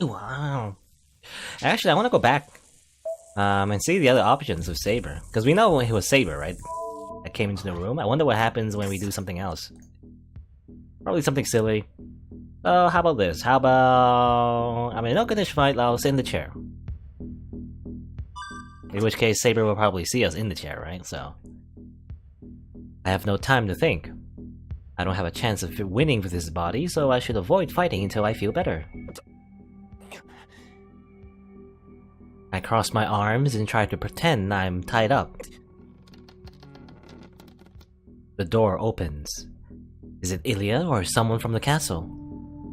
Wow. Actually, I want to go back and see the other options of Saber. Because we know it was Saber, right? That came into the room. I wonder what happens when we do something else. Probably something silly. Oh, how about this? How about... I mean, no condition fight, I'll sit in the chair. In which case, Saber will probably see us in the chair, right? So... I have no time to think. I don't have a chance of winning with this body, so I should avoid fighting until I feel better. I cross my arms and try to pretend I'm tied up. The door opens. Is it Ilya or someone from the castle?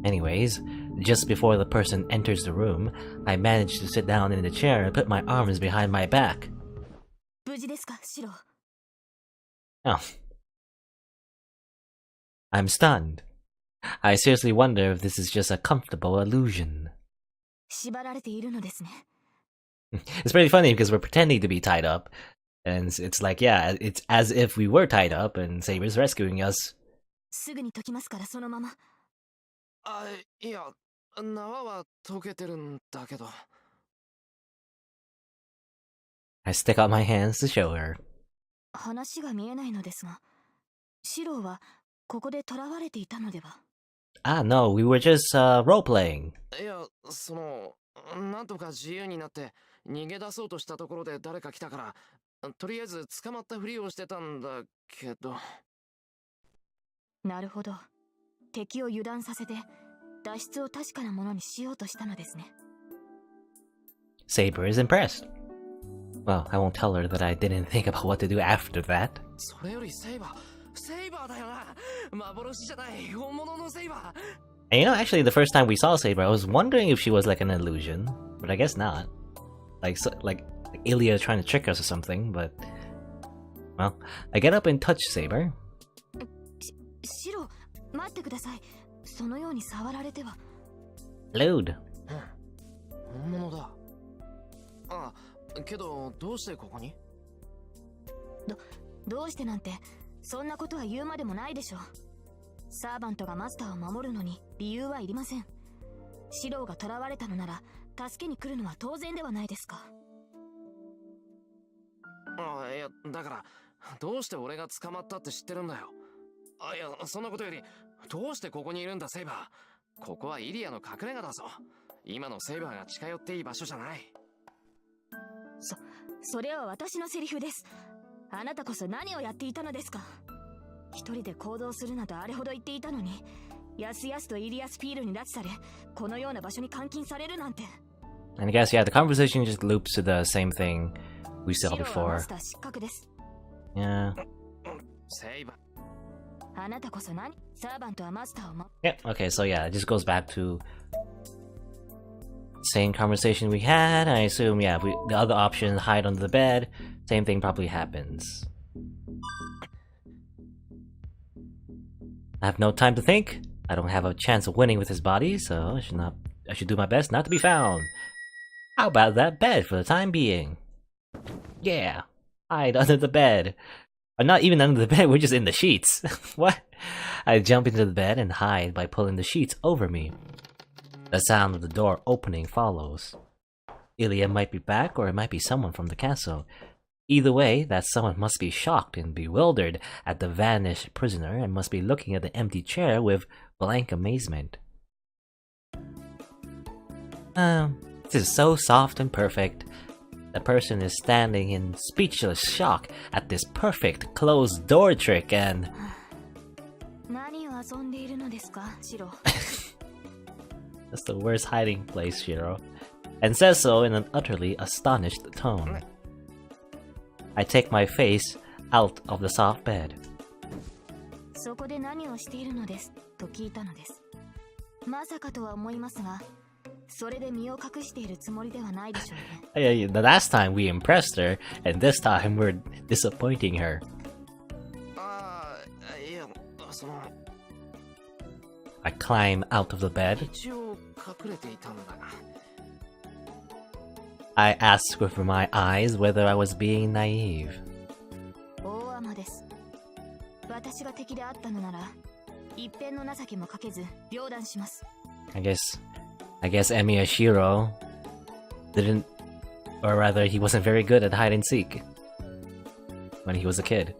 Anyways, just before the person enters the room, I manage to sit down in the chair and put my arms behind my back. Oh. I'm stunned. I seriously wonder if this is just a comfortable illusion. It's pretty funny because we're pretending to be tied up, and it's like, yeah, it's as if we were tied up and Saber's rescuing us. I stick out my hands to show her. Ah, no, we were just role-playing. Saber is impressed. Well, I won't tell her that I didn't think about what to do after that. And you know, actually, the first time we saw Saber, I was wondering if she was like an illusion, but I guess not. Like Ilya trying to trick us or something, but... Well, I get up and touch Saber. Load. And I guess, yeah, the conversation just loops to the same thing we saw before. Yeah. Yeah, okay, so yeah, it just goes back to same conversation we had. I assume, yeah, the other option, hide under the bed, same thing probably happens. I have no time to think. I don't have a chance of winning with his body, so I should do my best not to be found. How about that bed for the time being? Yeah, hide under the bed. Or not even under the bed, we're just in the sheets. What? I jump into the bed and hide by pulling the sheets over me. The sound of the door opening follows. Ilya might be back, or it might be someone from the castle. Either way, that someone must be shocked and bewildered at the vanished prisoner and must be looking at the empty chair with blank amazement. This is so soft and perfect. The person is standing in speechless shock at this perfect closed door trick and... That's the worst hiding place, Shiro. And says so in an utterly astonished tone. I take my face out of the soft bed. Yeah, the last time we impressed her, and this time we're disappointing her. I climb out of the bed. I ask with my eyes whether I was being naive. I guess I guess Emiya Shiro didn't, or rather, he wasn't very good at hide and seek when he was a kid.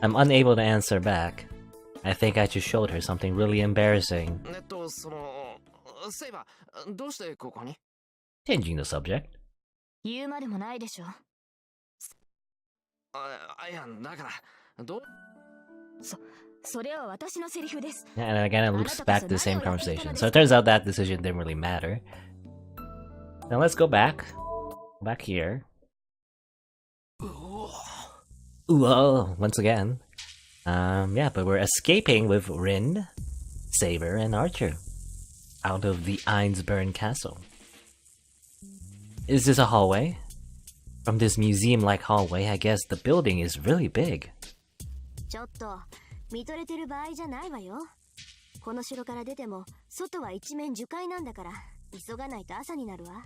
I'm unable to answer back. I think I just showed her something really embarrassing. Changing the subject. And again, it loops back to the same conversation. So it turns out that decision didn't really matter. Now let's go back. Back here. Whoa, once again. Yeah, but we're escaping with Rin, Saber, and Archer out of the Einsburn Castle. Is this a hallway? From this museum-like hallway, I guess the building is really big. ちょっと見とれてる場合じゃないわよ。この城から出ても外は一面樹海なんだから急がないと朝になるわ。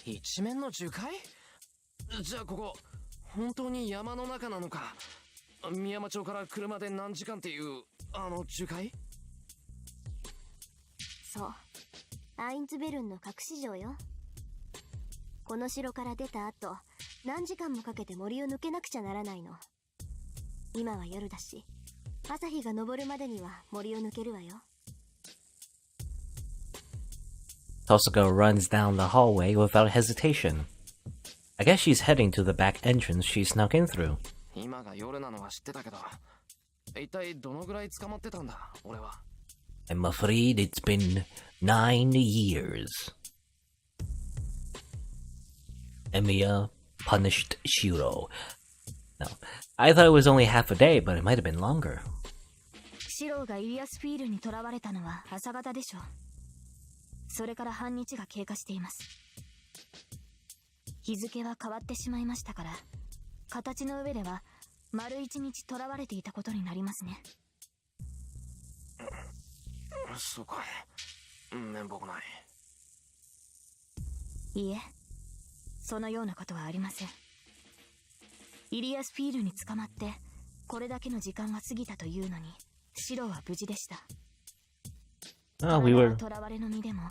一面の樹海？じゃあここ本当に山の中なのか？宮山町から車で何時間っていうあの樹海？そう、アインツベルンの隠し城よ。この城から出た後、何時間もかけて森を抜けなくちゃならないの。今は夜だし、朝日が昇るまでには森を抜けるわよ。Tosuko runs down the hallway without hesitation. I guess she's heading to the back entrance she snuck in through. 今が夜なのは知ってたけど、一体どのぐらい捕まってたんだ、俺は。I'm afraid it's been 9 years. Emiya punished Shiro. No, I thought it was only half a day, but it might have been longer. シロがイリアスフィールに囚われたのは朝方でしょ。それから半日が経過しています。日付は変わってしまいましたから、形の上では丸一日囚われていたことになりますね。そうか、面目ない。いいえ、そのようなことはありません。イリアスフィールに捕まってこれだけの時間が過ぎたというのに、シロは無事でした。We were 囚われの身でも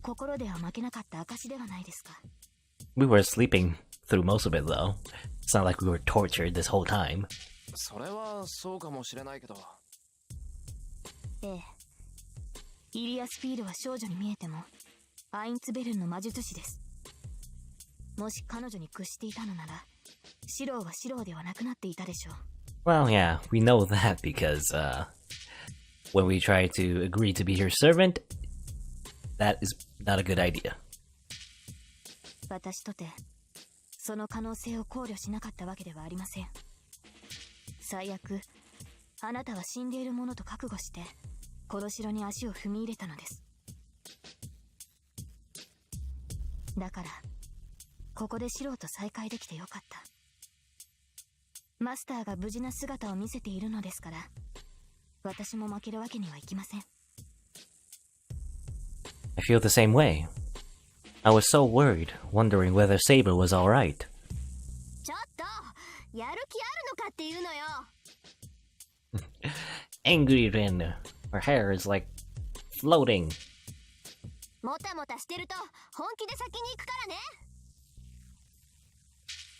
心では負けなかった証ではないですか。We were sleeping through most of it, though. It's not like we were tortured this whole time. それはそうかもしれないけど。ええ。イリアスフィールは少女に見えても、アインツベルンの魔術師です。もし彼女に屈していたのなら、シロはシロではなくなっていたでしょう。Well, yeah, we know that because, when we try to agree to be her servant, that is not a good idea. 私とて、その可能性を考慮しなかったわけではありません。最悪、あなたは死んでいるものと覚悟して、この城に足を踏み入れたのです。だから、ここでシロと再会できてよかった。マスターが無事な姿を見せているのですから、私も負けるわけにはいきません。I feel the same way. I was so worried, wondering whether Saber was alright. ちょっと、やる気あるのかっていうのよ。Angry Rin. Her hair is like floating. もたもたしてると本気で先に行くからね。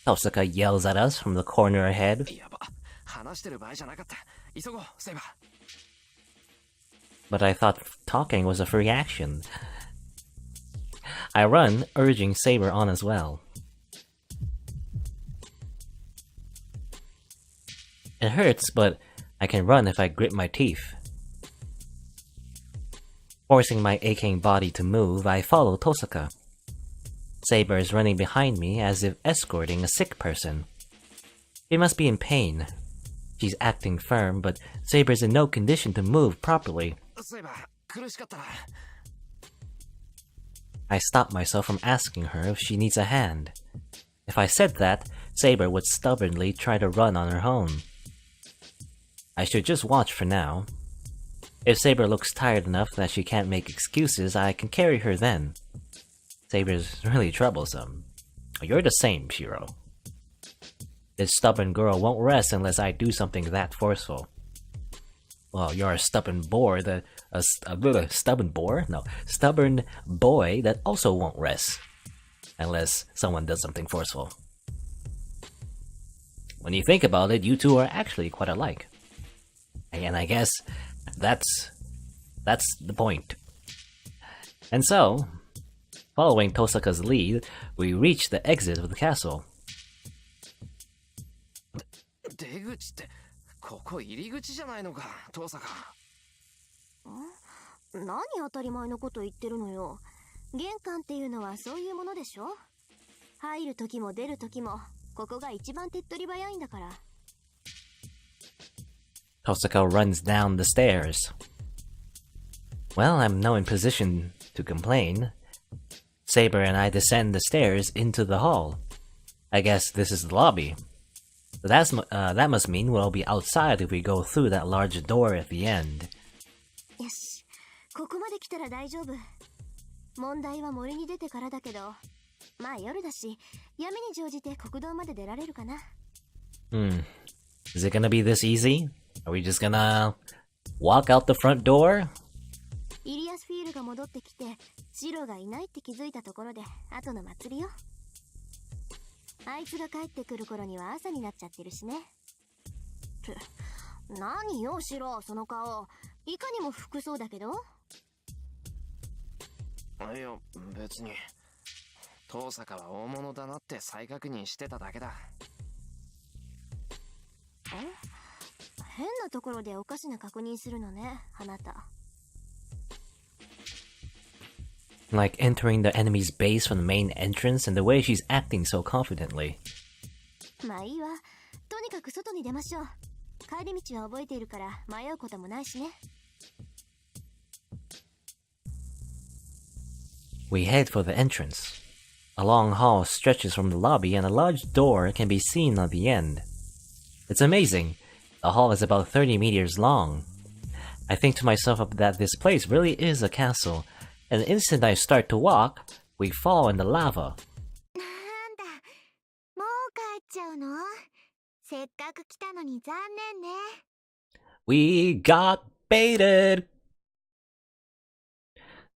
Tosuka yells at us from the corner ahead. やば、話してる場合じゃなかった。急ごう、セイバー。But I thought talking was a free action. I run, urging Saber on as well. It hurts, but I can run if I grit my teeth. Forcing my aching body to move, I follow Tosuka. Saber is running behind me as if escorting a sick person. She must be in pain. She's acting firm, but Saber's in no condition to move properly. I stop myself from asking her if she needs a hand. If I said that, Saber would stubbornly try to run on her own. I should just watch for now. If Saber looks tired enough that she can't make excuses, I can carry her then. Saber's really troublesome. You're the same, Shiro. This stubborn girl won't rest unless I do something that forceful. well, you're a stubborn boy that stubborn boy? No, stubborn boy that also won't rest unless someone does something forceful. When you think about it, you two are actually quite alike. And I guess that's the point. And so, following Tosaka's lead, we reach the exit of the castle. 出口ってここ入り口じゃないのか、遠坂。何当たり前のこと言ってるのよ。玄関っていうのはそういうものでしょ。入る時も出る時もここが一番手っ取り早いんだから。Tosaka runs down the stairs. Well, I'm now in position to complain. Saber and I descend the stairs into the hall. I guess this is the lobby. But that must mean we'll be outside if we go through that large door at the end. よし、ここまで来たら大丈夫。問題は森に出てからだけど、まあ夜だし、闇に乗じて国道まで出られるかな。Is it gonna be this easy? Are we just gonna walk out the front door? イリアスフィールが戻ってきて、シロがいないって気づいたところで、後の祭りよ。あいつが帰ってくる頃には朝になっちゃってるしね。って何よシロ、その顔。いかにも服装だけど。いや、別に。遠坂は大物だなって再確認してただけだ。変なところでおかしな確認するのね、あなた。Like entering the enemy's base from the main entrance and the way she's acting so confidently. まあいいわ。とにかく外に出ましょう。帰り道は覚えているから迷うこともないしね。We head for the entrance. A long hall stretches from the lobby and a large door can be seen at the end. It's amazing. The hall is about 30 meters long. I think to myself that this place really is a castle, and the instant I start to walk, we fall in the lava. なんだ、もう帰っちゃうの？せっかく来たのに残念ね。We got baited!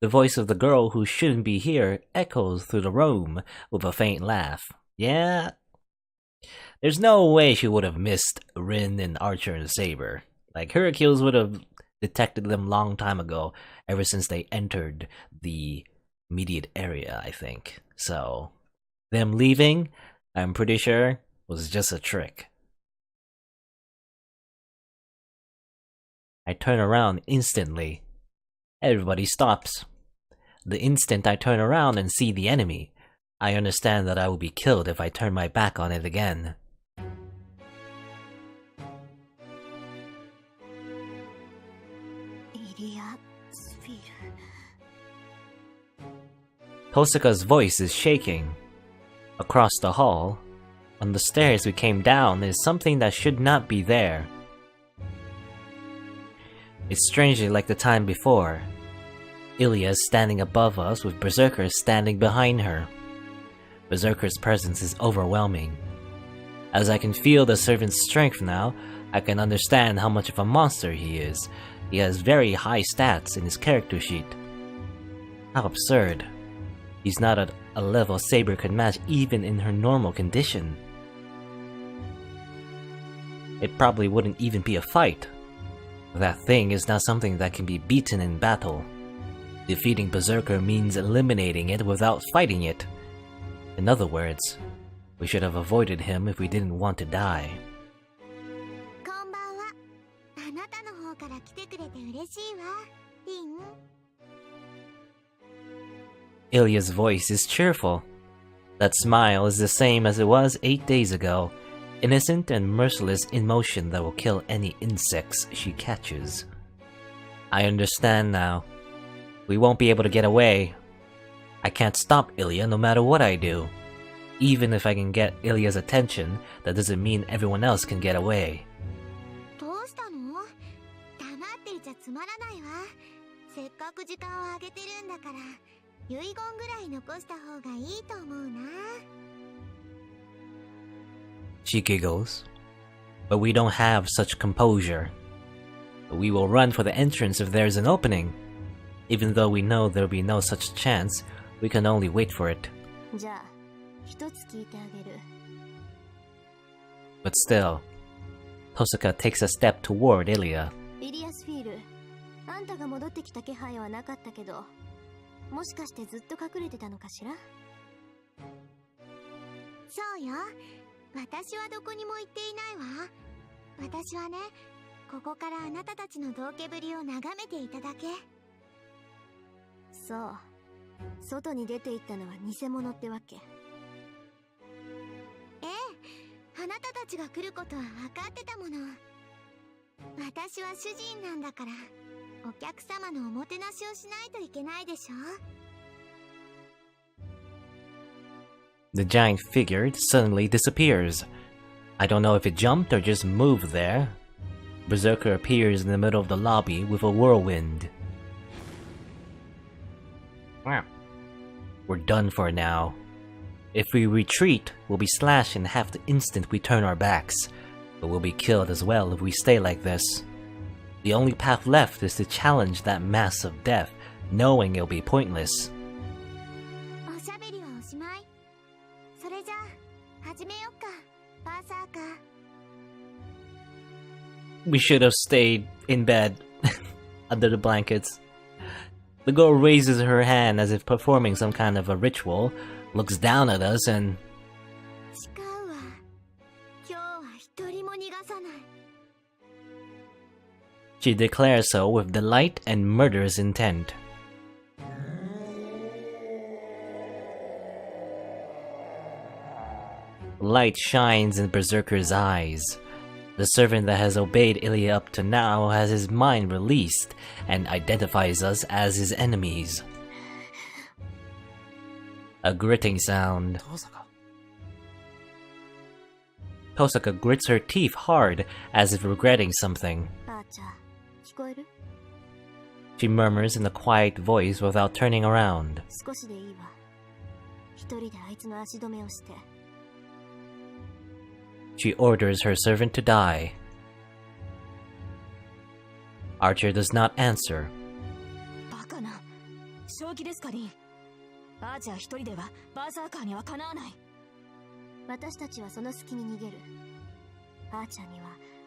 The voice of the girl who shouldn't be here echoes through the room with a faint laugh. Yeah? There's no way she would have missed Rin and Archer and Saber. Like, her kills would have detected them long time ago, ever since they entered the immediate area, I think. So, them leaving, I'm pretty sure, was just a trick. I turn around instantly. Everybody stops. The instant I turn around and see the enemy, I understand that I will be killed if I turn my back on it again. Tosaka's voice is shaking. Across the hall, on the stairs we came down, is something that should not be there. It's strangely like the time before. Ilya is standing above us with Berserker standing behind her. Berserker's presence is overwhelming. As I can feel the servant's strength now, I can understand how much of a monster he is. He has very high stats in his character sheet. How absurd. He's not at a level Saber could match even in her normal condition. It probably wouldn't even be a fight. That thing is not something that can be beaten in battle. Defeating Berserker means eliminating it without fighting it. In other words, we should have avoided him if we didn't want to die. こんばんは。あなたの方から来てくれて嬉しいわ、リン。Ilya's voice is cheerful. That smile is the same as it was 8 days ago. Innocent and merciless emotion that will kill any insects she catches. I understand now. We won't be able to get away. I can't stop Ilya no matter what I do. Even if I can get Ilya's attention, that doesn't mean everyone else can get away. どうしたの？黙っていちゃつまらないわ。せっかく時間をあげてるんだから、遺言ぐらい残した方がいいと思うな。She giggles. But we don't have such composure. We will run for the entrance if there's an opening. Even though we know there'll be no such chance, we can only wait for it. じゃあ一つ聞いてあげる。 But still, Tosaka takes a step toward Ilya. イリアスフィール、あんたが戻ってきた気配はなかったけど、もしかしてずっと隠れてたのかしら？そうよ。私はどこにも行っていないわ。私はね、ここからあなたたちの道化ぶりを眺めていただけ。そう。外に出て行ったのは偽物ってわけ。ええ、あなたたちが来ることは分かってたもの。私は主人なんだから、お客様のおもてなしをしないといけないでしょ。 The giant figure suddenly disappears. I don't know if it jumped or just moved there. Berserker appears in the middle of the lobby with a whirlwind. We're done for now. If we retreat, we'll be slashed in half the instant we turn our backs, but we'll be killed as well if we stay like this. The only path left is to challenge that mass of death, knowing it'll be pointless. おしゃべりはおしまい。それじゃあ始めよっか、バーサーカー。 We should have stayed in bed, under the blankets. The girl raises her hand as if performing some kind of a ritual, looks down at us and... 誓うわ。今日は一人も逃がさない。 She declares so with delight and murderous intent. Light shines in Berserker's eyes. The servant that has obeyed Ilya up to now has his mind released and identifies us as his enemies. A gritting sound. Tosaka grits her teeth hard as if regretting something. あーちゃん、聞こえる？ She murmurs in a quiet voice without turning around. 少しでいいわ。一人であいつの足止めをして。 She orders her servant to die. Archer does not answer. バカな。正気ですか、リン。アーチャー一人ではバーサーカーにはかなわない。私たちはその隙に逃げる。あーちゃんには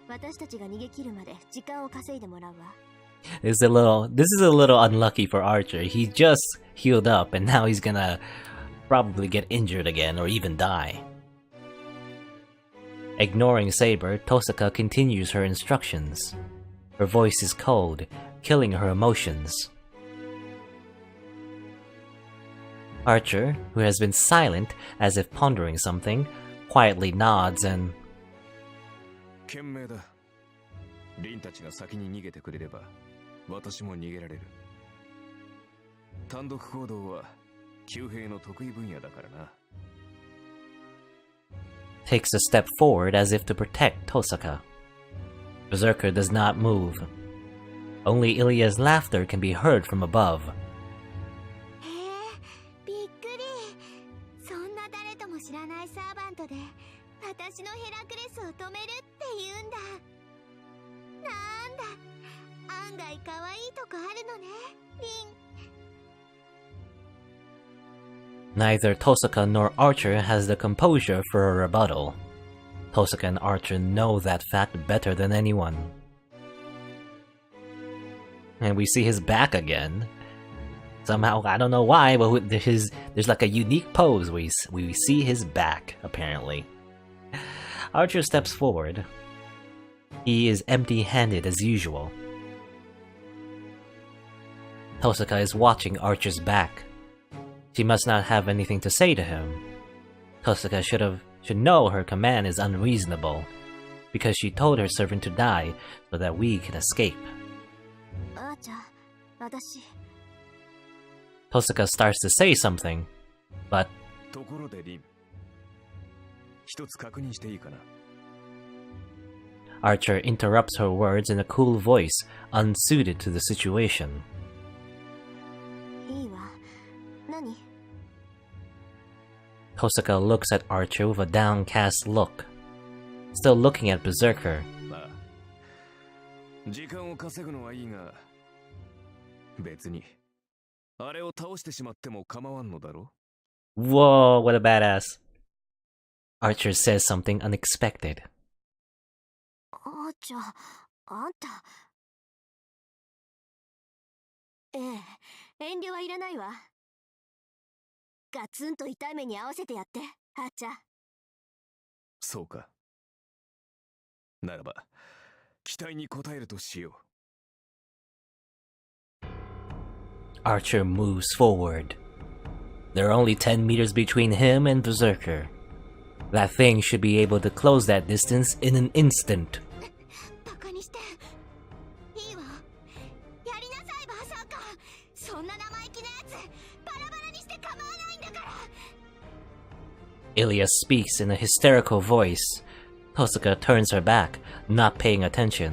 私たちが逃げ切るまで時間を稼いでもらうわ。This is a little unlucky for Archer. He just healed up and now he's gonna probably get injured again or even die. Ignoring Saber, Tosaka continues her instructions. Her voice is cold, killing her emotions. Archer, who has been silent as if pondering something, quietly nods and... 賢明だ。リンたちが先に逃げてくれれば、私も逃げられる。単独行動は騎兵の得意分野だからな。 takes a step forward as if to protect Tosaka. Berserker does not move. Only Ilya's laughter can be heard from above. へえ、びっくり。そんな誰とも知らないサーバントで私のヘラクレスを止めるって言うんだ。なんだ、案外可愛いとこあるのね、リン。 Neither Tosaka nor Archer has the composure for a rebuttal. Tosaka and Archer know that fact better than anyone. And we see his back again. Somehow, I don't know why, but there's like a unique pose where we see his back, apparently. Archer steps forward. He is empty-handed as usual. Tosaka is watching Archer's back. She must not have anything to say to him. Tosaka should know her command is unreasonable, because she told her servant to die so that we can escape. あーちゃん、私。 Tosaka starts to say something, but ところでリン、一つ確認していいかな。 Archer interrupts her words in a cool voice, unsuited to the situation. いいわ。何？ Tosaka looks at Archer with a downcast look, still looking at Berserker. まあ、時間を稼ぐのはいいが、別にあれを倒してしまっても構わんのだろ。 Whoa, what a badass. Archer says something unexpected. あーちゃん、あんた。ええ、遠慮はいらないわ。ガツンと痛い目に合わせてやって、あーちゃん。そうか。ならば期待に応えるとしよう。 Archer moves forward. There are only 10 meters between him and Berserker. That thing should be able to close that distance in an instant. バカにして。いいわ。やりなさい、バーサーカー。そんな生意気なやつ、バラバラにして構わないんだから。Ilya speaks in a hysterical voice. Tosaka turns her back, not paying attention.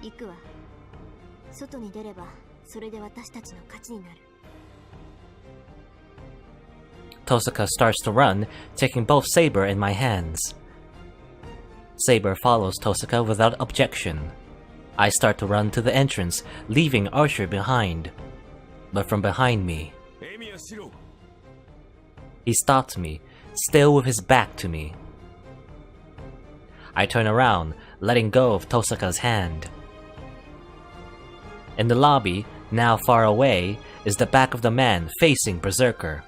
行くわ。外に出れば、それで私たちの勝ちになる。Tosaka starts to run, taking both Saber and my hands. Saber follows Tosaka without objection. I start to run to the entrance, leaving Archer behind. But from behind me, he stops me, still with his back to me. I turn around, letting go of Tosaka's hand. In the lobby, now far away, is the back of the man facing Berserker.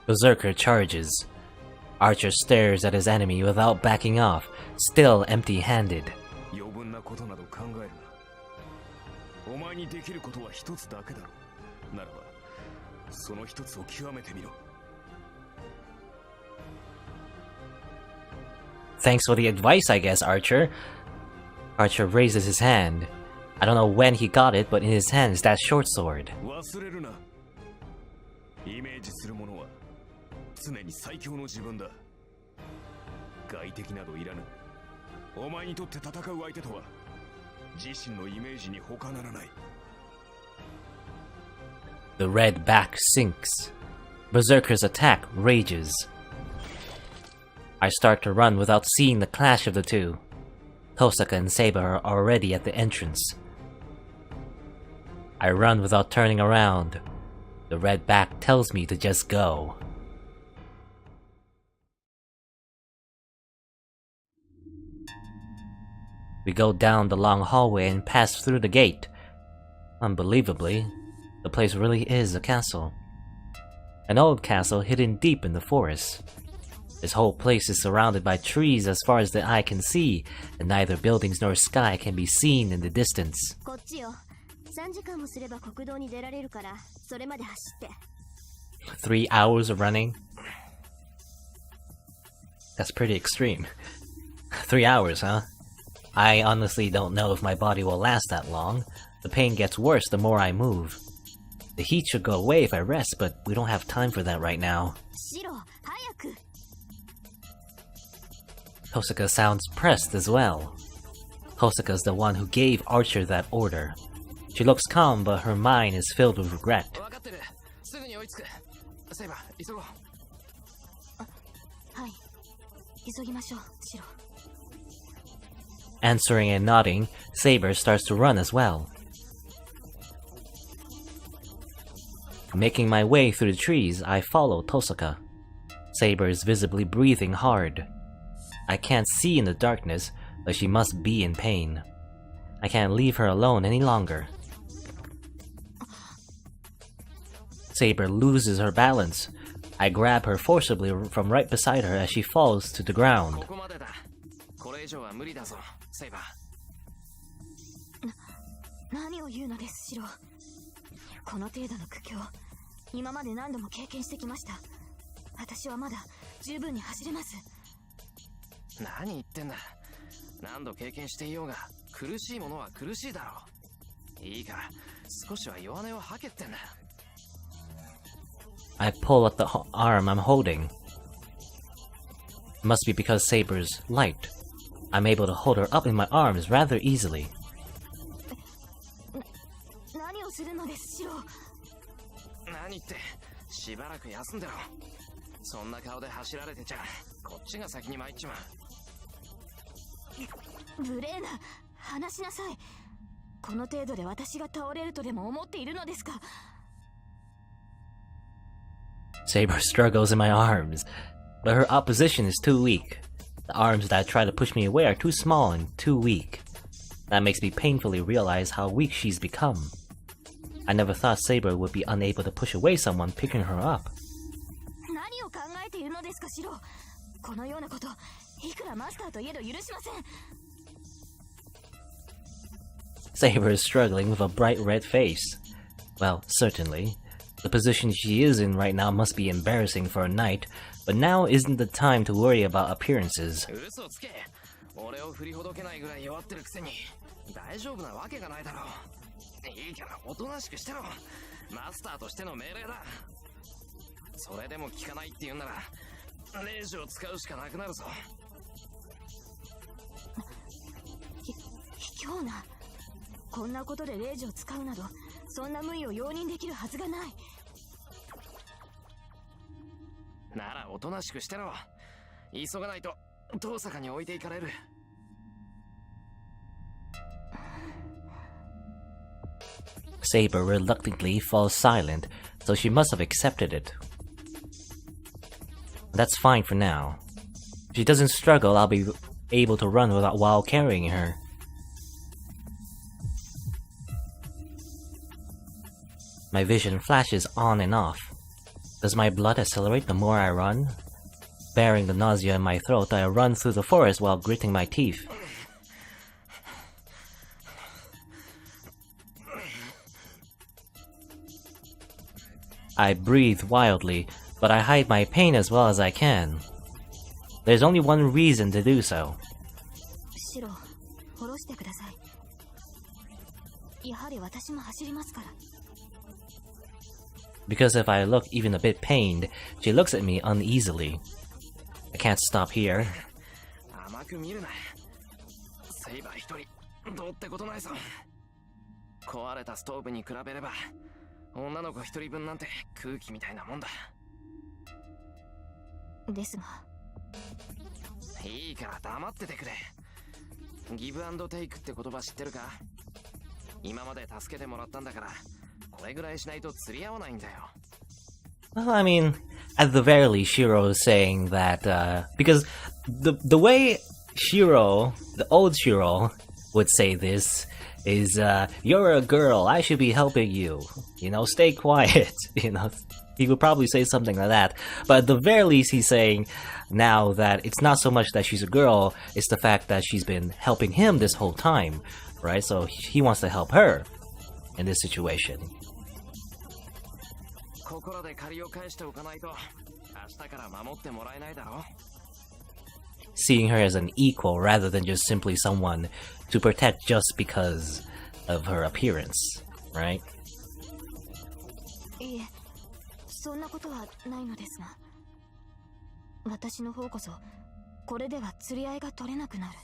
Berserker charges. Archer stares at his enemy without backing off, still empty-handed. Thanks for the advice, I guess, Archer. Archer raises his hand. I don't know when he got it, but in his hand is that short sword. The red back sinks. Berserker's attack rages. I start to run without seeing the clash of the two. Tosaka and Saber are already at the entrance. I run without turning around. The red back tells me to just go. We go down the long hallway and pass through the gate. Unbelievably, the place really is a castle. An old castle hidden deep in the forest. This whole place is surrounded by trees as far as the eye can see, and neither buildings nor sky can be seen in the distance. こっちよ。3時間もすれば国道に出られるから、それまで走って。3 hours of running? That's pretty extreme. 3 hours, huh? I honestly don't know if my body will last that long. The pain gets worse the more I move. The heat should go away if I rest, but we don't have time for that right now. シロ、早く。 Tosaka sounds pressed as well. Tosaka's the one who gave Archer that order. She looks calm, but her mind is filled with regret. 分かってる。すぐに追いつく。セイバー、急ごう。はい。急ぎましょう、シロ。 Answering and nodding, Saber starts to run as well. Making my way through the trees, I follow Tosaka. Saber is visibly breathing hard. I can't see in the darkness, but she must be in pain. I can't leave her alone any longer. Saber loses her balance. I grab her forcibly from right beside her as she falls to the ground. ここまでだ。これ以上は無理だぞ、セイバー。何を言うのです、シロ。この程度の苦境、今まで何度も経験してきました。私はまだ十分に走れます。何言ってんだ。何度経験していようが、苦しいものは苦しいだろう。いいから、少しは弱音を吐けってんだ。I pull at the arm I'm holding. It must be because Saber's light. I'm able to hold her up in my arms rather easily. 何をするのです、シロ。何って、しばらく休んでろ。そんな顔で走られてちゃこっちが先に参っちまう。無礼な、話しなさい。この程度で私が倒れるとでも思っているのですか？ Saber struggles in my arms, but her opposition is too weak. The arms that try to push me away are too small and too weak. That makes me painfully realize how weak she's become. I never thought Saber would be unable to push away someone picking her up. 何を考えているのですか、シロ。このようなこと、いくらマスターといえど許しません。Saber is struggling with a bright red face. Well, certainly. The position she is in right now must be embarrassing for a knight, but now isn't the time to worry about appearances. 嘘つけ。俺を振りほどけないぐらい弱ってるくせに大丈夫なわけがないだろう。いいからおとなしくしてろ。マスターとしての命令だ。それでも聞かないって言うならレイジを使うしかなくなるぞ。卑怯な。こんなことでレイジを使うなど、そんな無意を容認できるはずがない。ならおとなしくしてろ。急がないと遠坂に置いていかれる。Saber reluctantly falls silent, so she must have accepted it. That's fine for now. If she doesn't struggle, I'll be able to run while carrying her. My vision flashes on and off. Does my blood accelerate the more I run? Bearing the nausea in my throat, I run through the forest while gritting my teeth. I breathe wildly, but I hide my pain as well as I can. There's only one reason to do so. シロ、下ろしてください。やはり私も走りますから。Because if I look even a bit pained, she looks at me uneasily. I can't stop here. 甘く見るな。セイバー一人どうってことないぞ。壊れたストーブに比べれば女の子一人分なんて空気みたいなもんだ。ですが、いいから黙っててくれ。ギブアンドテイクって言葉知ってるか？今まで助けてもらったんだからこれぐらいしないと釣り合わないんだよ。 Well, I mean, at the very least, Shiro is saying that, because the way Shiro, the old Shiro, would say this is, you're a girl, I should be helping you. You know, stay quiet. You know, he would probably say something like that. But at the very least, he's saying now that it's not so much that she's a girl, it's the fact that she's been helping him this whole time, right? So he wants to help her in this situation. ここらで借りを返しておかないと明日から守ってもらえないだろ。 Seeing her as an equal rather than just simply someone to protect just because of her appearance, right? いえ、そんなことはないのですが、私の方こそこれでは釣り合いが取れなくなる。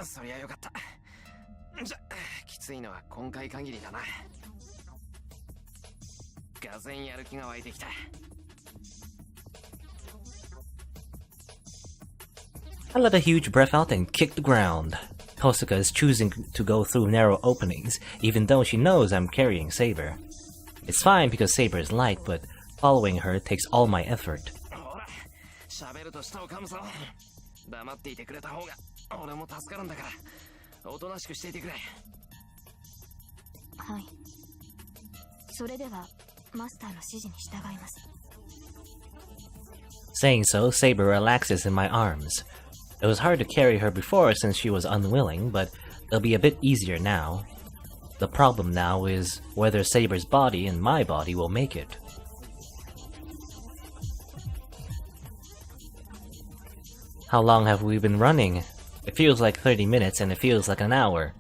そりゃよかった。じゃきついのは今回限りだな。がぜんやる気が湧いてきた。I let a huge breath out and kick the ground. Kosaka is choosing to go through narrow openings, even though she knows I'm carrying Saber. It's fine because Saber is light, but following her takes all my effort. ほら、喋ると舌を噛むぞ。黙っていてくれた方が俺も助かるんだから、おとなしくしていてくれ。はい。それではマスターの指示に従います。 Saying so, Saber relaxes in my arms. It was hard to carry her before since she was unwilling, but it'll be a bit easier now. The problem now is whether Saber's body and my body will make it. How long have we been running? It feels like 30 minutes and it feels like an hour.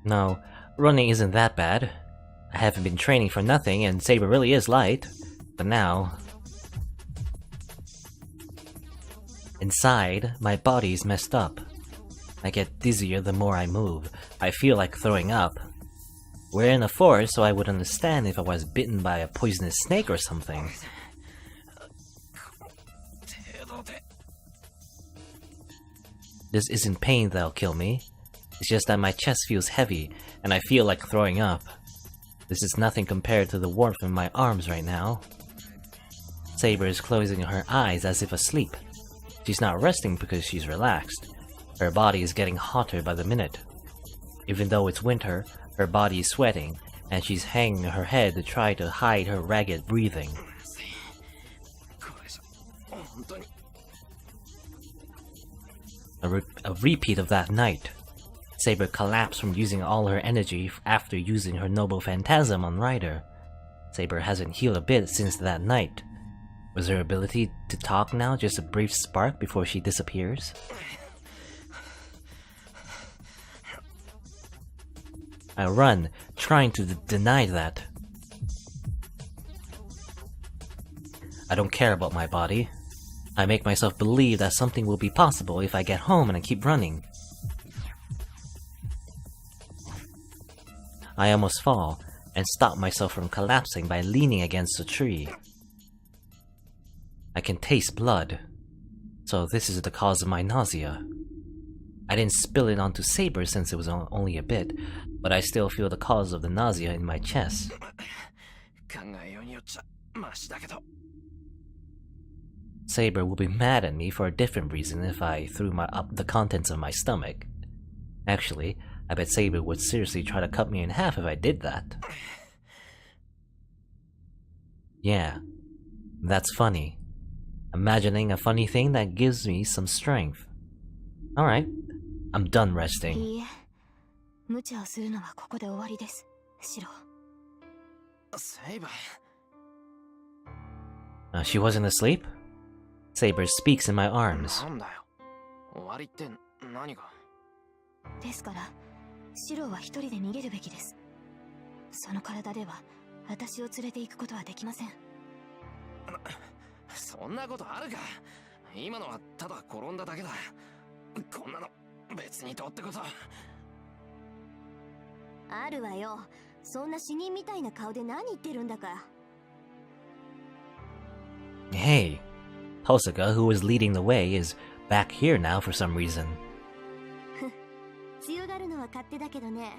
No, running isn't that bad. I haven't been training for nothing and Saber really is light. But now... Inside, my body's messed up. I get dizzier the more I move. I feel like throwing up. We're in a forest, so I would understand if I was bitten by a poisonous snake or something. This isn't pain that'll kill me. It's just that my chest feels heavy, and I feel like throwing up. This is nothing compared to the warmth in my arms right now. Saber is closing her eyes as if asleep. She's not resting because she's relaxed. Her body is getting hotter by the minute. Even though it's winter, her body is sweating, and she's hanging her head to try to hide her ragged breathing. A repeat of that night. Saber collapsed from using all her energy after using her noble phantasm on Ryder. Saber hasn't healed a bit since that night. Was her ability to talk now just a brief spark before she disappears? I run, trying to deny that. I don't care about my body. I make myself believe that something will be possible if I get home and I keep running. I almost fall, and stop myself from collapsing by leaning against a tree. I can taste blood, so this is the cause of my nausea. I didn't spill it onto Saber since it was only a bit, but I still feel the cause of the nausea in my chest. Saber will be mad at me for a different reason if I threw up the contents of my stomach. Actually, I bet Saber would seriously try to cut me in half if I did that. Yeah, that's funny. Imagining a funny thing that gives me some strength. Alright, I'm done resting. いいえ、無茶をするのはここで終わりです、シロ。セイバー。 She wasn't asleep? Saber speaks in my arms. なんだよ。終わりって何が？ですから、シロは一人で逃げるべきです。その体では私を連れて行くことはできません。そんなことあるか。今のはただ転んだだけだ。こんなの別にどうってこと。あるわよ。そんな死人みたいな顔で何言ってるんだか。Hey, Hosoka, who was leading the way, is back here now for some reason. 強がるのは勝手だけどね。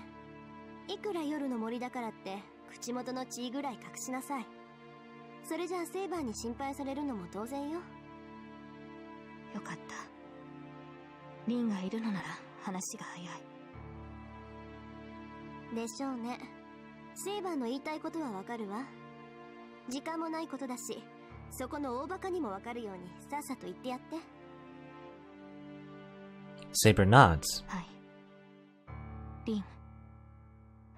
いくら夜の森だからって口元の血ぐらい隠しなさい。それじゃあセイバーに心配されるのも当然よ。よかった。リンがいるのなら話が早い。でしょうね。セイバーの言いたいことはわかるわ。時間もないことだし、そこの大バカにもわかるようにさっさと言ってやって。Saber nods. はい。リン、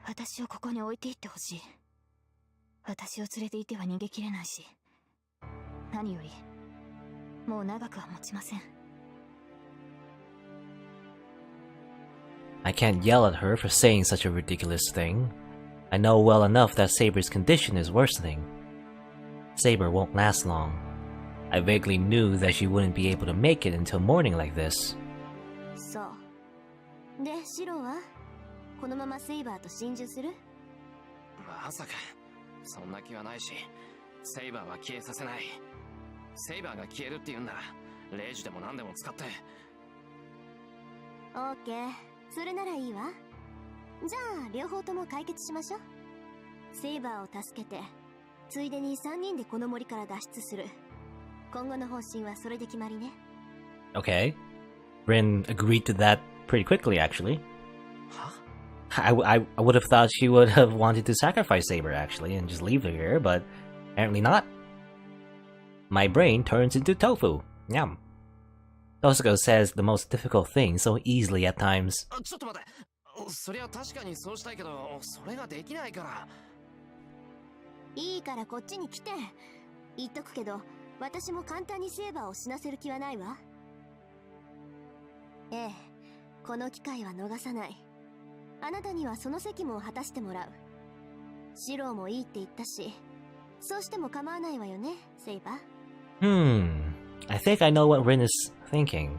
私をここに置いていってほしい。私を連れていては逃げきれないし、何よりもう長くは持ちません。I can't yell at her for saying such a ridiculous thing. I know well enough that Saber's condition is worsening. Saber won't last long. I vaguely knew that she wouldn't be able to make it until morning like this. そう。で、シロはこのままセイバーと心中する？まさかそんな気はないし、セイバーは消えさせない。セイバーが消えるって言うんならレイジでも何でも使って。オーケー、それならいいわ。じゃあ両方とも解決しましょう。セイバーを助けて、ついでに3人でこの森から脱出する。今後の方針はそれで決まりね。Okay. Rin agreed to that pretty quickly, actually. I would have thought she would have wanted to sacrifice Saber, actually, and just leave her here, but apparently not. My brain turns into tofu. Yum. Tosuko says the most difficult thing so easily at times. ちょっと待って。そりゃ確かにそうしたいけど、それができないから。いいからこっちに来て。言っとくけど、私も簡単にセイバーを死なせる気はないわ。ええ、この機会は逃さない。あなたにはその責務を果たしてもらう。シローもいいって言ったし、そうしても構わないわよね、セイバー。 I think I know what Rin is thinking.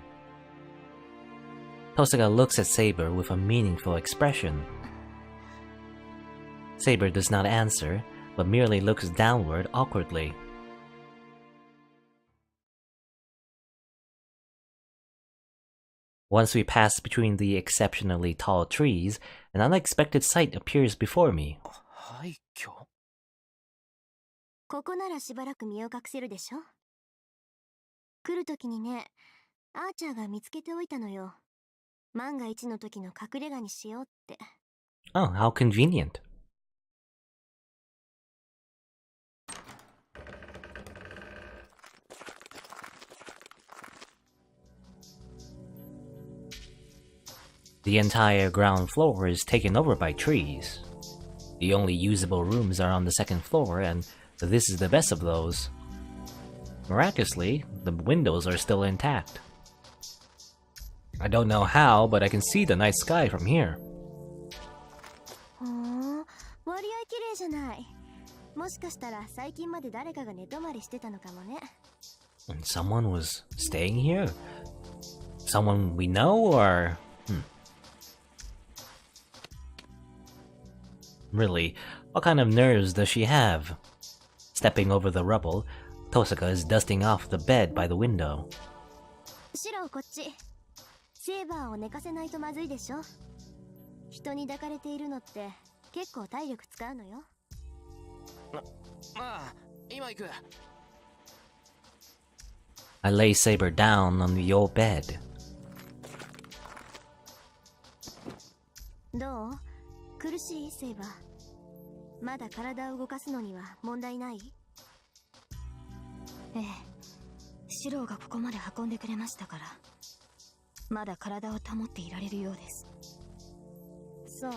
Tosaka looks at Saber with a meaningful expression. Saber does not answer, but merely looks downward awkwardly. Once we pass between the exceptionally tall trees, an unexpected sight appears before me. 廃墟？ここならしばらく身を隠せるでしょ。来るときにね、アーチャーが見つけておいたのよ。万が一の時の隠れ家にしようって。Oh, how convenient. The entire ground floor is taken over by trees. The only usable rooms are on the second floor, and this is the best of those. Miraculously, the windows are still intact. I don't know how, but I can see the night sky from here. ほー、割合綺麗じゃない。もしかしたら最近まで誰かが寝泊まりしてたのかもね。And someone was staying here? Someone we know, or... Really, what kind of nerves does she have? Stepping over the rubble, Tosaka is dusting off the bed by the window. シロこっち。セーバーを寝かせないとまずいでしょ。人に抱かれているのって結構体力使うのよ。ああ、今行く。I lay Saber down on the old bed. どう？苦しいセーバー。まだ体を動かすのには問題ない？ええ、シローがここまで運んでくれましたから、まだ体を保っていられるようです。そう。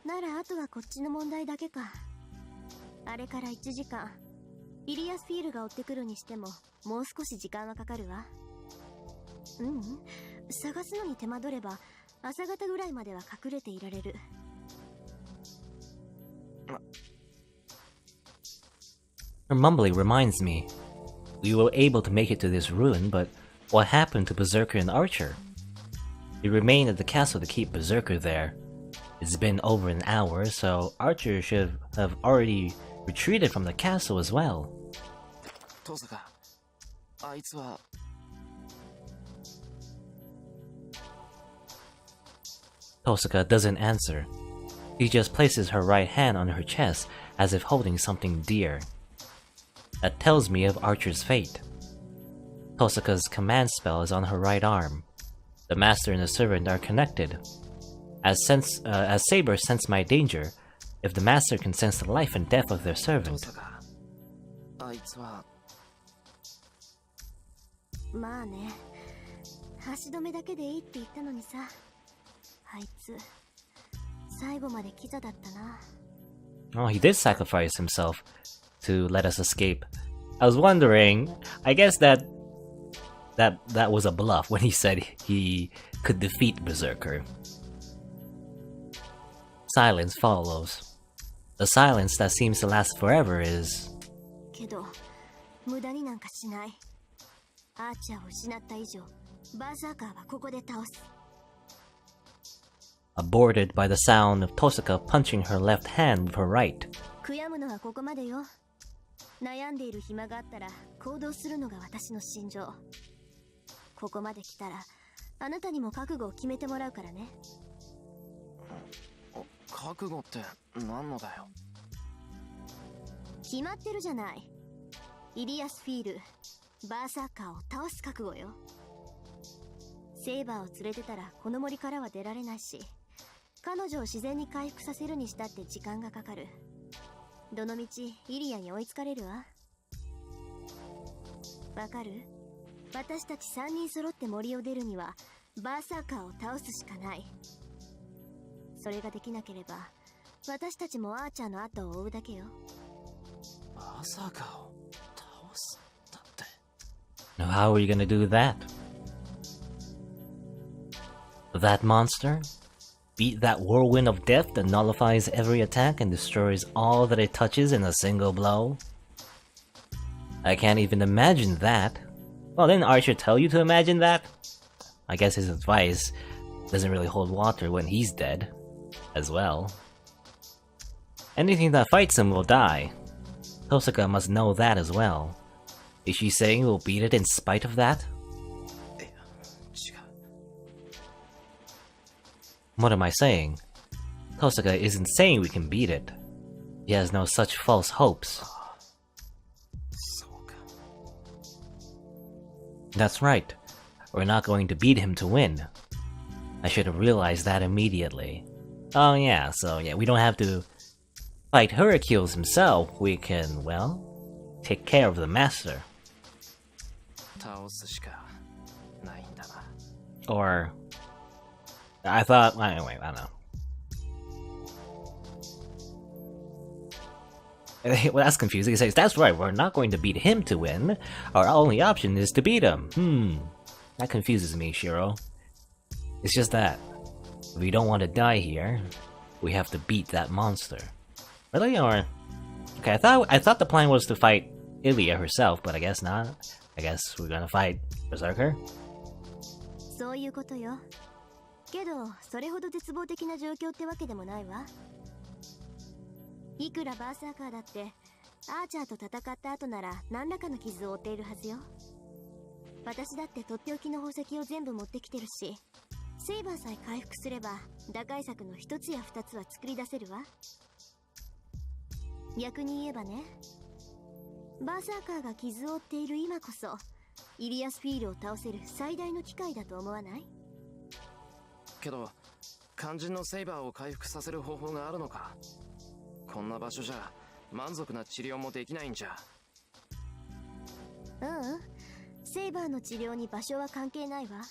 ならあとはこっちの問題だけか。あれから1時間、イリアスフィールが追ってくるにしても、もう少し時間はかかるわ。探すのに手間取れば、朝方ぐらいまでは隠れていられる。Her mumbling reminds me. We were able to make it to this ruin, but what happened to Berserker and Archer? We remained at the castle to keep Berserker there. It's been over an hour, so Archer should have already retreated from the castle as well. 遠坂、あいつは。Tosaka doesn't answer. He just places her right hand on her chest as if holding something dear. That tells me of Archer's fate. Tosaka's command spell is on her right arm. The master and the servant are connected. As Saber sense my danger, if the master can sense the life and death of their 遠 servant. 坂、あいつは。まあね。足止めだけでいいって言ったのにさ。あいつ、最後までキザだったな。Oh, he did sacrifice himself to let us escape. I was wondering, I guess that was a bluff when he said he could defeat Berserker. Silence follows. The silence that seems to last forever is... けど、無駄になんかしない。アーチャーを失った以上、バーサーカーはここで倒す。aborted by the sound of Tosaka punching her left hand with her right. 悔やむのはここまでよ。悩んでいる暇があったら行動するのが私の心情。ここまで来たらあなたにも覚悟を決めてもらうからね。覚悟って何のだよ。決まってるじゃない。イリアスフィール、バーサーカーを倒す覚悟よ。セイバーを連れてたらこの森からは出られないし、彼女を自然に回復させるにしたって時間がかかる。どのみちイリアに追いつかれるわ。わかる？私たち3人揃って森を出るにはバーサーカーを倒すしかない。それができなければ私たちもアーチャーの後を追うだけよ。バーサーカーを倒すだって。 Now how are you gonna do that? That monster? Beat that whirlwind of death that nullifies every attack and destroys all that it touches in a single blow? I can't even imagine that. Well, didn't Archer tell you to imagine that? I guess his advice doesn't really hold water when he's dead, as well. Anything that fights him will die. Tosaka must know that as well. Is she saying we'll beat it in spite of that? いや、違う。 What am I saying? Tosaka isn't saying we can beat it. He has no such false hopes. そうか。 That's right. We're not going to beat him to win. I should have realized that immediately. Oh yeah, so yeah, we don't have to fight Hercules himself. We can, well, take care of the master. 倒すしかないんだな。 Or... I thought... Anyway, I don't know. Well, that's confusing. He says, that's right, we're not going to beat him to win. Our only option is to beat him. That confuses me, Shiro. It's just that, if we don't want to die here, we have to beat that monster. Really? Or... Okay, I thought the plan was to fight Ilya herself, but I guess not. I guess we're gonna fight Berserker? そういうことよ。けどそれほど絶望的な状況ってわけでもないわ。いくらバーサーカーだってアーチャーと戦った後なら何らかの傷を負っているはずよ。私だってとっておきの宝石を全部持ってきてるし、セイバーさえ回復すれば打開策の一つや二つは作り出せるわ。逆に言えばね、バーサーカーが傷を負っている今こそイリアスフィールを倒せる最大の機会だと思わない？けど、肝心のセイバーを回復させる方法があるのか。こんな場所じゃ満足な治療もできないんじゃ。セイバーの治療に場所は関係ないわ。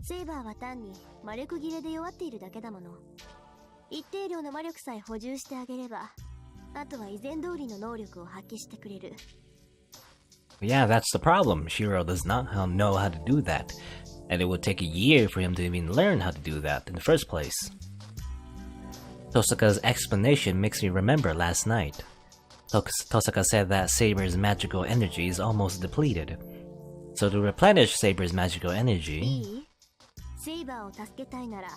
セイバーは単に魔力切れで弱っているだけだもの。一定量の魔力さえ補充してあげれば、あとは以前通りの能力を発揮してくれる。Yeah, that's the problem. Shiro does not know how to do that. And it would take a year for him to even learn how to do that in the first place. Tosaka's explanation makes me remember last night. Tosaka said that Saber's magical energy is almost depleted. So to replenish Saber's magical い energy... い？セイバーを助けたいなら、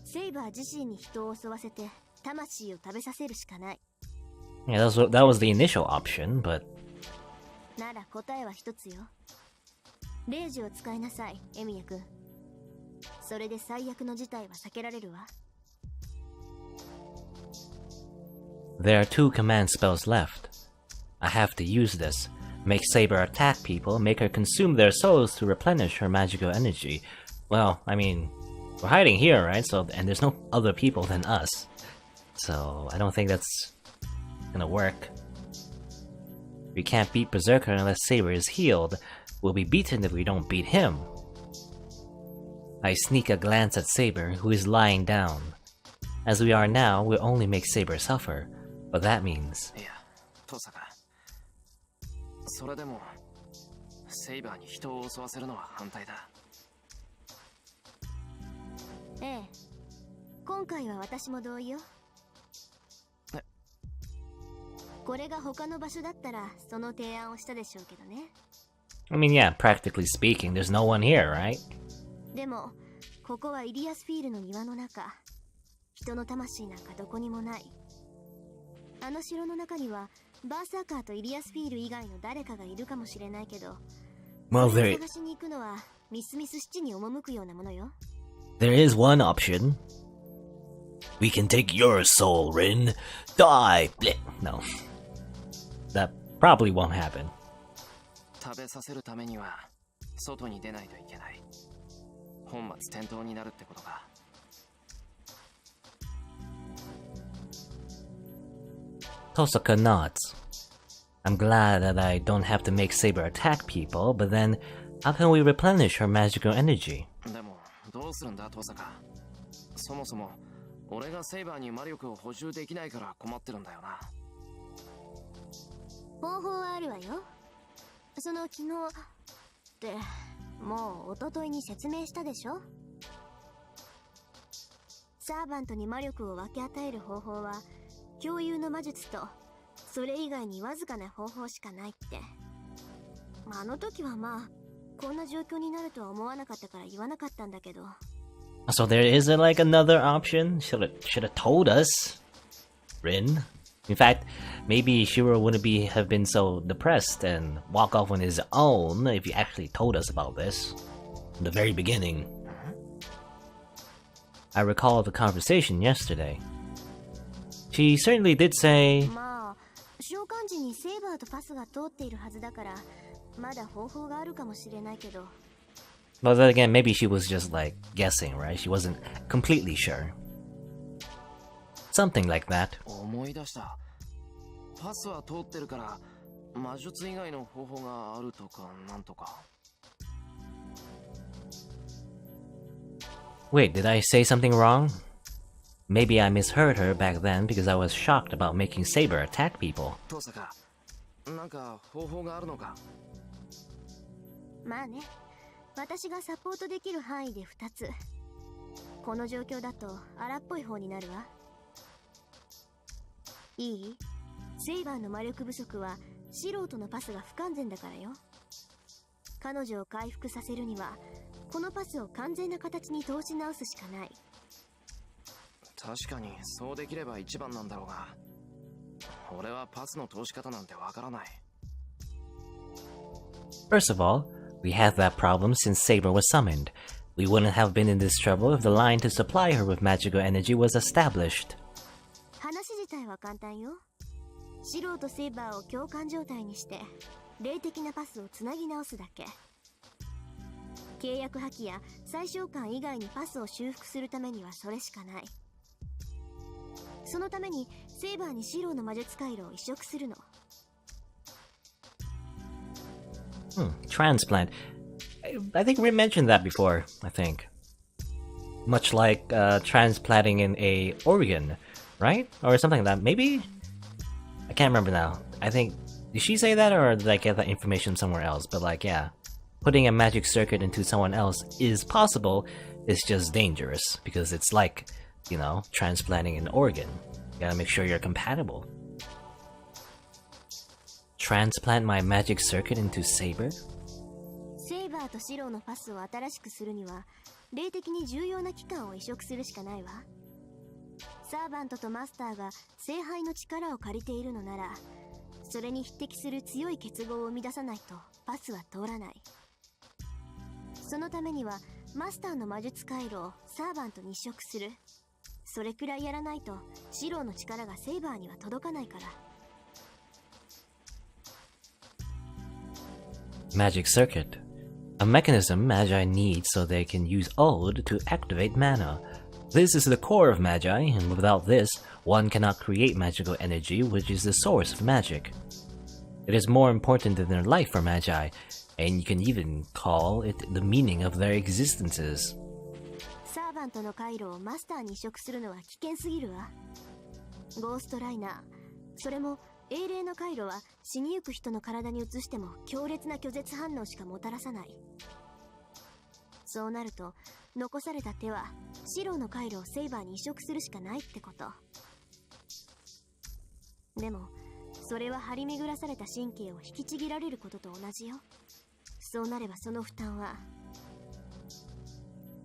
セイバー自身に人を襲わせて魂を食べさせるしかない。Yeah, that was the initial option, but... なら答えは一つよ。レイジを使いなさい、エミヤ君。それで最悪の事態は避けられるわ。There are 2 command spells left. I have to use this. Make Saber attack people, make her consume their souls to replenish her magical energy. Well, I mean, we're hiding here, right? So, and there's no other people than us. So, I don't think that's gonna work. We can't beat Berserker unless Saber is healed. We'll be beaten if we don't beat him. I sneak a glance at Saber, who is lying down. As we are now, we'll only make Saber suffer. But that means... いや、トサカ。それでも、セイバーに人を襲わせるのは反対だ。ええ。今回は私も同意よ。え？これが他の場所だったら、その提案をしたでしょうけどね。I mean, yeah, practically speaking, there's no one here, right? でも、ここはイリアスフィールの庭の中。人の魂なんかどこにもない。あの城の中にはバーサーカーとイリアスフィール以外の誰かがいるかもしれないけど、 Well, それを探しに行くのはミスミス七に赴くようなものよ。there is one option. We can take your soul, Rin. Die! Blech. No. That probably won't happen. 食べさせるためには、外に出ないといけない。本末転倒になるってことか。Tosaka nods. I'm glad that I don't have to make Saber attack people, but then, how can we replenish her magical energy? でも、どうするんだ、トサカ。そもそも、俺がセイバーに魔力を補充できないから困ってるんだよな。方法はあるわよ。その昨日ってもう一昨日に説明したでしょ。サーバントに魔力を分け与える方法は共有の魔術とそれ以外にわずかな方法しかないって。あの時はまあこんな状況になるとは思わなかったから言わなかったんだけど。So there is like another option. Should have told us, Rin. In fact, maybe Shiro wouldn't have been so depressed and walk off on his own if he actually told us about this from the very beginning. I recall the conversation yesterday. She certainly did say, まあ召喚時にセイバーとパスが通っているはずだからまだ方法があるかもしれないけど but then again, maybe she was just like guessing, right? She wasn't completely sure. Something like that. 思い出した。パスは通ってるから魔術以外の方法があるとかなんとか。Wait, did I say something wrong? Maybe I misheard her back then because I was shocked about making Saber attack people. トサカ、なんか方法があるのか。まあね私がサポートできる範囲で2つこの状況だと荒っぽい方になるわいいセイバーの魔力不足は素人のパスが不完全だからよ彼女を回復させるにはこのパスを完全な形に通し直すしかない確かにそうできれば一番なんだろうが俺はパスの通し方なんてわからない First of all, we had that problem since Saber was summoned. We wouldn't have been in this trouble if the line to supply her with magical energy was established. 話自体は簡単よ素人セイバーを共感状態にして霊的なパスをつなぎ直すだけ契約破棄や最小間以外にパスを修復するためにはそれしかないそのためにセイバーにシローの魔術回路を移植するの Transplant. I think we mentioned that before, I think. Much like transplanting in a organ, right? Or something like that. Maybe? I can't remember now. I think... Did she say that or did I get that information somewhere else? But like, yeah. Putting a magic circuit into someone else is possible. It's just dangerous. Because it's like, you know, transplanting an organ. You gotta make sure you're compatible. Transplant my magic circuit into Saber? セイバーとシローのパスを新しくするには霊的に重要な器官を移植するしかないわサーバントとマスターが聖杯の力を借りているのならそれに匹敵する強い結合を生み出さないとパスは通らないそのためにはマスターの魔術回路をサーバントに移植するそれくらいやらないとシローの力がセイバーには届かないから Magic circuit. A mechanism Magi need so they can use Ode to activate mana. This is the core of Magi, and without this, one cannot create magical energy, which is the source of magic. It is more important than their life for Magi, and you can even call it the meaning of their existences. サーバントの回路をマスターに移植するのは危険すぎるわゴーストライナーそれも英霊の回路は死にゆく人の体に移しても強烈な拒絶反応しかもたらさないそうなると残された手はシローの回路をセイバーに移植するしかないってことでもそれは張り巡らされた神経を引きちぎられることと同じよそうなればその負担は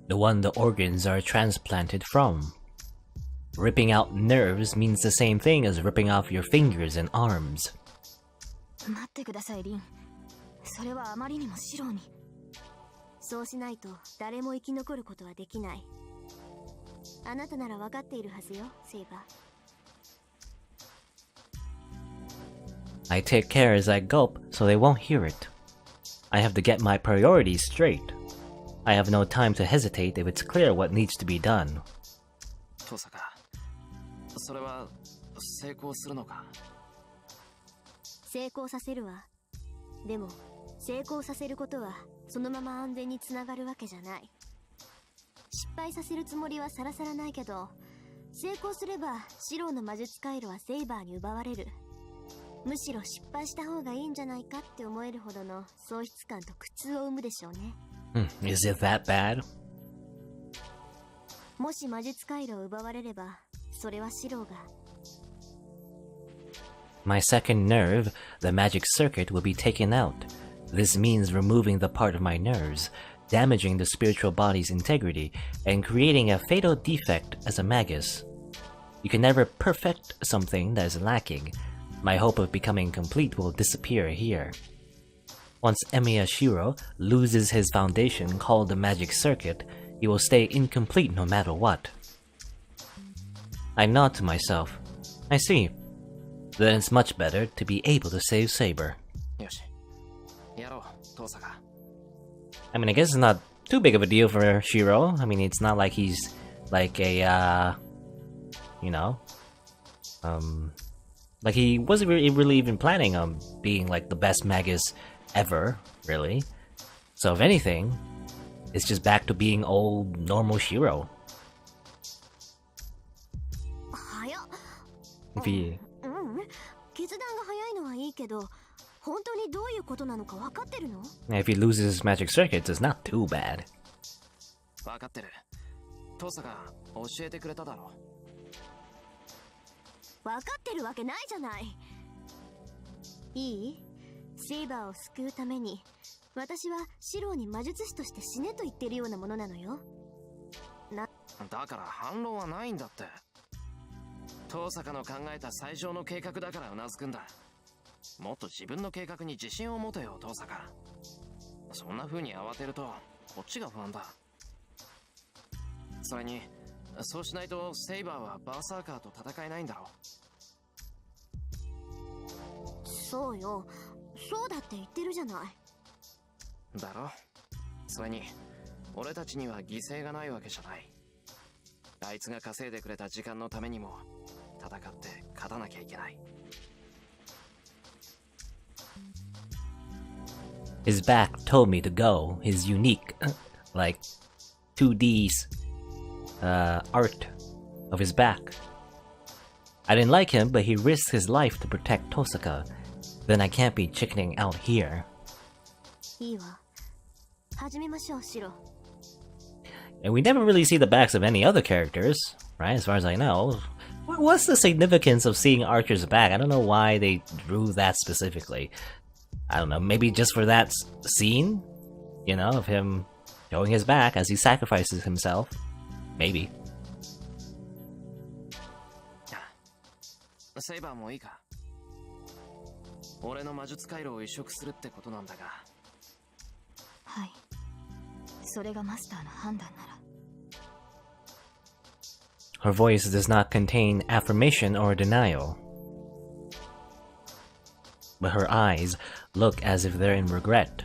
The one the organs are transplanted from. Ripping out nerves means the same thing as ripping off your fingers and arms. 待ってくださいリンそれはあまりにもシローにそうしないと誰も生き残ることはできないあなたなら分かっているはずよセイバー I take care as I gulp so they won't hear it. I have to get my priorities straight. I have no time to hesitate if it's clear what needs to be done. トサカ、それは成功するのか成功させるわでも成功させることはそのまま安全につながるわけじゃない失敗させるつもりはさらさらないけど成功すればシローの魔術回路はセイバーに奪われるむしろ失敗した方がいいんじゃないかって思えるほどの喪失感と苦痛を生むでしょうね Is it that bad? もし魔術回路を奪われればそれはシローが My second nerve, the magic circuit, will be taken out. This means removing the part of my nerves. damaging the spiritual body's integrity and creating a fatal defect as a magus. You can never perfect something that is lacking. My hope of becoming complete will disappear here. Once Emiya Shiro loses his foundation called the Magic Circuit, he will stay incomplete no matter what. I nod to myself. I see. Then it's much better to be able to save Saber. よし。やろう、遠坂。I mean, I guess it's not too big of a deal for Shiro. I mean, it's not like he's like a, you know, like he wasn't really even planning on being like the best magus ever, really. So if anything, it's just back to being old normal Shiro. 早っ。 If he, 決断が早いのはいいけど、本当にどういうことなのか分かってるの？ if he loses his magic circuits, it's not too bad. 分かってる。遠坂、教えてくれただろ。分かってるわけないじゃない。いい？セイバーを救うために、私はシローに魔術師として死ねと言ってるようなものなのよ。だから反論はないんだって。遠坂の考えた最上の計画だからうなずくんだ。もっと自分の計画に自信を持てよ、遠坂。そんな風に慌てるとこっちが不安だ。それにそうしないとセイバーはバーサーカーと戦えないんだろ。そうよ、そうだって言ってるじゃない。だろ。それに俺たちには犠牲がないわけじゃない。あいつが稼いでくれた時間のためにも戦って勝たなきゃいけない。His back told me to go. His unique, like, 2D's art of his back. I didn't like him, but he risked his life to protect Tosaka. Then I can't be chickening out here. いいわ。始めましょう、シロ。 And we never really see the backs of any other characters, right? As far as I know. What's the significance of seeing Archer's back? I don't know why they drew that specifically. I don't know, maybe just for that scene? You know, of him showing his back as he sacrifices himself. Maybe. セイバーもいいか。俺の魔術回路を移植するってことなんだが。はい。それがマスターの判断なら。 Her voice does not contain affirmation or denial. But her eyes look as if they're in regret.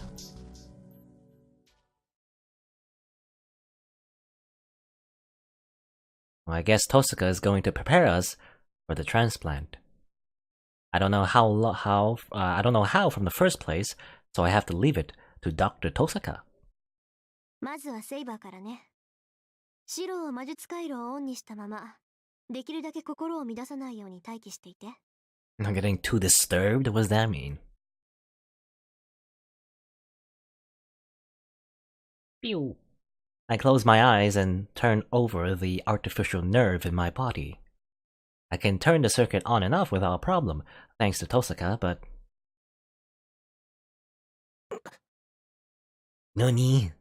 Well, I guess Tosaka is going to prepare us for the transplant. I don't know I don't know how from the first place, so I have to leave it to Dr. Tosaka. まずはセイバーからね。シロを魔術回路をオンにしたまま、できるだけ心を乱さないように待機していて。Not getting too disturbed? What does that mean? Pew. I close my eyes and turn over the artificial nerve in my body. I can turn the circuit on and off without a problem, thanks to Tosaka, but... Nani?